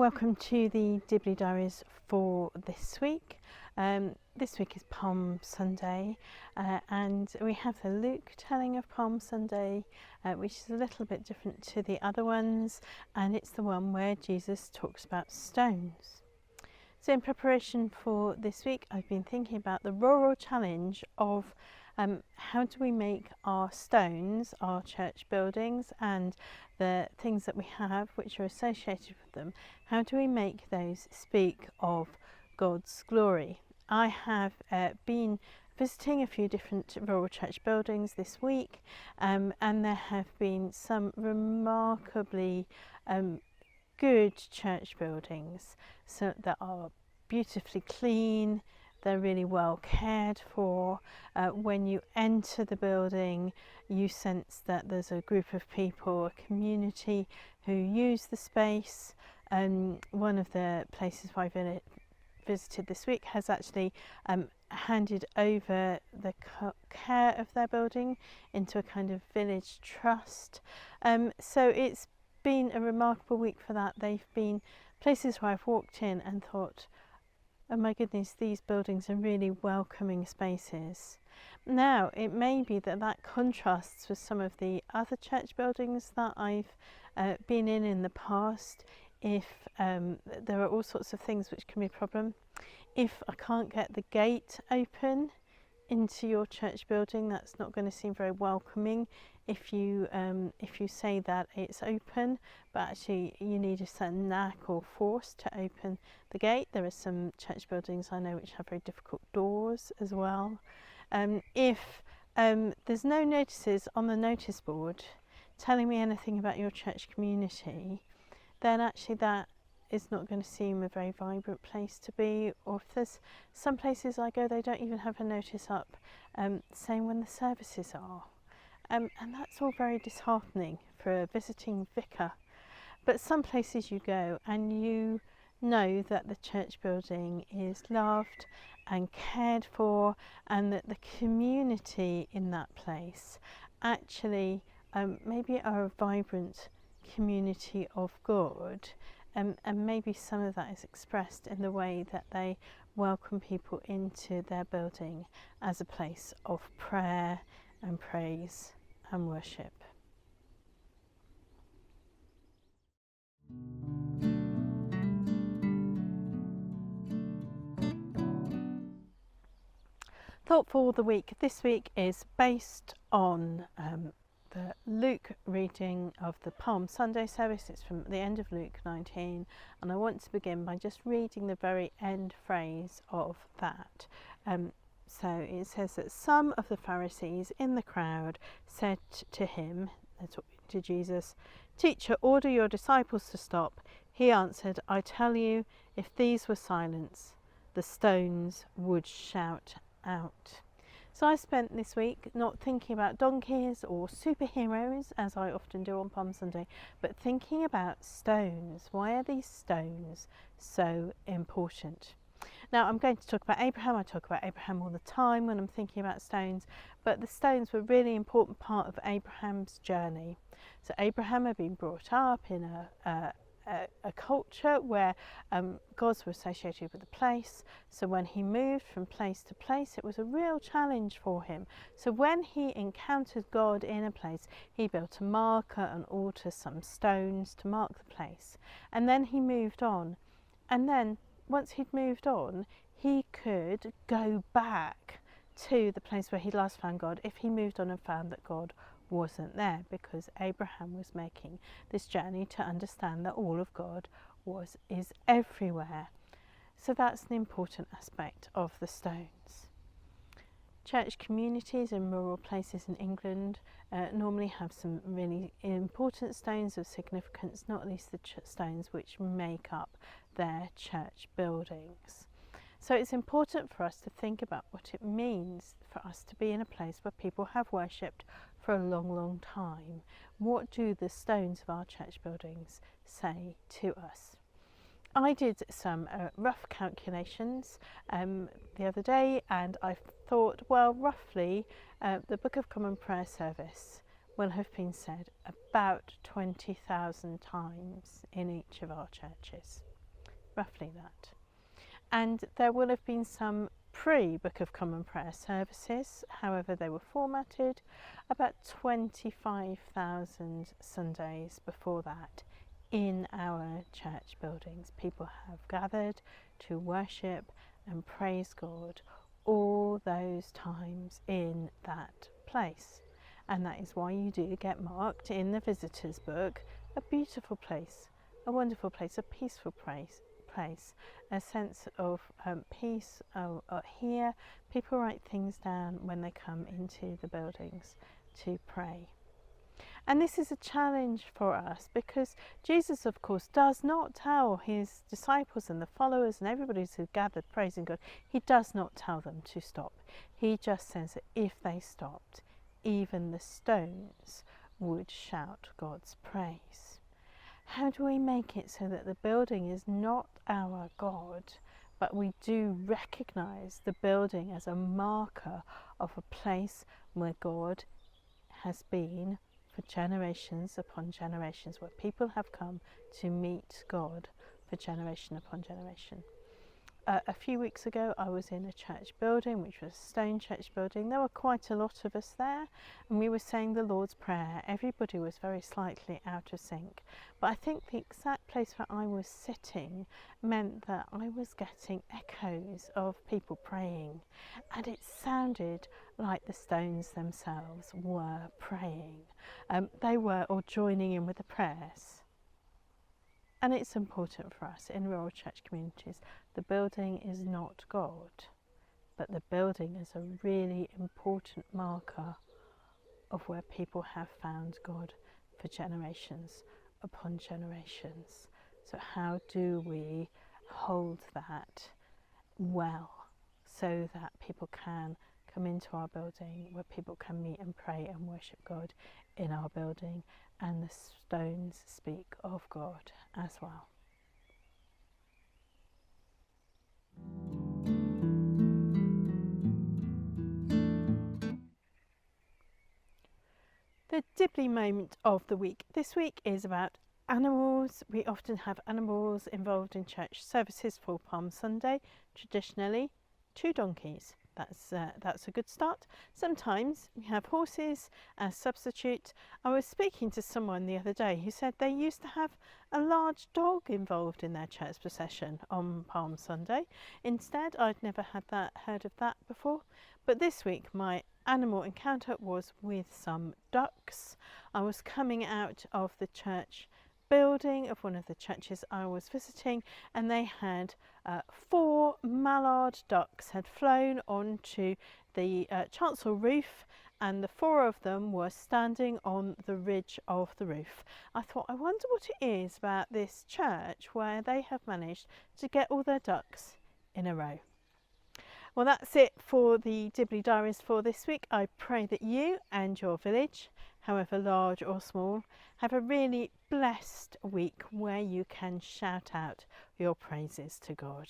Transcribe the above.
welcome to the Dibley Diaries for this week. This week is Palm Sunday and we have the Luke telling of Palm Sunday, which is a little bit different to the other ones, and it's the one where Jesus talks about stones. So in preparation for this week, I've been thinking about the rural challenge of how do we make our stones, our church buildings and the things that we have which are associated with them, how do we make those speak of God's glory? I have been visiting a few different rural church buildings this week, and there have been some remarkably good church buildings that are beautifully clean. They're really well cared for. When you enter the building, you sense that there's a group of people, a community who use the space. One of the places I visited this week has actually handed over the care of their building into a kind of village trust. So it's been a remarkable week for that. They've been places where I've walked in and thought, oh my goodness, these buildings are really welcoming spaces. Now, it may be that contrasts with some of the other church buildings that I've been in the past. If there are all sorts of things which can be a problem. If I can't get the gate open into your church building, that's not going to seem very welcoming. If you say that it's open, but actually you need a certain knack or force to open the gate. There are some church buildings I know which have very difficult doors as well. If there's no notices on the notice board telling me anything about your church community, then actually that is not going to seem a very vibrant place to be. Or if there's some places I go, they don't even have a notice up saying when the services are. And that's all very disheartening for a visiting vicar. But some places you go and you know that the church building is loved and cared for, and that the community in that place actually maybe are a vibrant community of God, and maybe some of that is expressed in the way that they welcome people into their building as a place of prayer and praise and worship. Thought for the week this week is based on the Luke reading of the Palm Sunday service. It's from the end of Luke 19, and I want to begin by just reading the very end phrase of that. So it says that some of the Pharisees in the crowd said to him, to Jesus, "Teacher, order your disciples to stop." He answered, "I tell you, if these were silent, the stones would shout out." So I spent this week not thinking about donkeys or superheroes, as I often do on Palm Sunday, but thinking about stones. Why are these stones so important? Now, I'm going to talk about Abraham. I talk about Abraham all the time when I'm thinking about stones, but the stones were a really important part of Abraham's journey. So Abraham had been brought up in a culture where gods were associated with a place. So when he moved from place to place, it was a real challenge for him. So when he encountered God in a place, he built a marker, an altar, some stones to mark the place. And then he moved on. And then once he'd moved on, he could go back to the place where he'd last found God if he moved on and found that God wasn't there, because Abraham was making this journey to understand that all of God is everywhere. So that's an important aspect of the stones. Church communities in rural places in England normally have some really important stones of significance, not least the stones which make up their church buildings. So it's important for us to think about what it means for us to be in a place where people have worshipped for a long, long time. What do the stones of our church buildings say to us? I did some rough calculations the other day, and I thought, well, roughly the Book of Common Prayer service will have been said about 20,000 times in each of our churches. roughly that. And there will have been some pre-Book of Common Prayer services, however they were formatted, about 25,000 Sundays before that in our church buildings. People have gathered to worship and praise God all those times in that place. And that is why you do get marked in the visitors book a beautiful place, a wonderful place, a peaceful place, a sense of peace here. People write things down when they come into the buildings to pray. And this is a challenge for us because Jesus, of course, does not tell his disciples and the followers and everybody who's gathered praising God, he does not tell them to stop. He just says that if they stopped, even the stones would shout God's praise. How do we make it so that the building is not our God, but we do recognise the building as a marker of a place where God has been for generations upon generations, where people have come to meet God for generation upon generation. A few weeks ago I was in a church building, which was a stone church building. There were quite a lot of us there and we were saying the Lord's Prayer. Everybody was very slightly out of sync, but I think the exact place where I was sitting meant that I was getting echoes of people praying, and it sounded like the stones themselves were praying. They were all joining in with the prayers. And it's important for us in rural church communities. The building is not God, but the building is a really important marker of where people have found God for generations upon generations. So how do we hold that well so that people can come into our building, where people can meet and pray and worship God in our building, and the stones speak of God as well. The Dibley moment of the week this week is about animals. We often have animals involved in church services for Palm Sunday, traditionally 2 donkeys. That's a good start. Sometimes we have horses as substitute. I was speaking to someone the other day who said they used to have a large dog involved in their church procession on Palm Sunday. Instead, I'd never heard of that before. But this week my animal encounter was with some ducks. I was coming out of the church building of one of the churches I was visiting, and they had 4 mallard ducks had flown onto the chancel roof, and the 4 of them were standing on the ridge of the roof. I thought, I wonder what it is about this church where they have managed to get all their ducks in a row. Well, that's it for the Dibley Diaries for this week. I pray that you and your village, however large or small, have a really blessed week where you can shout out your praises to God.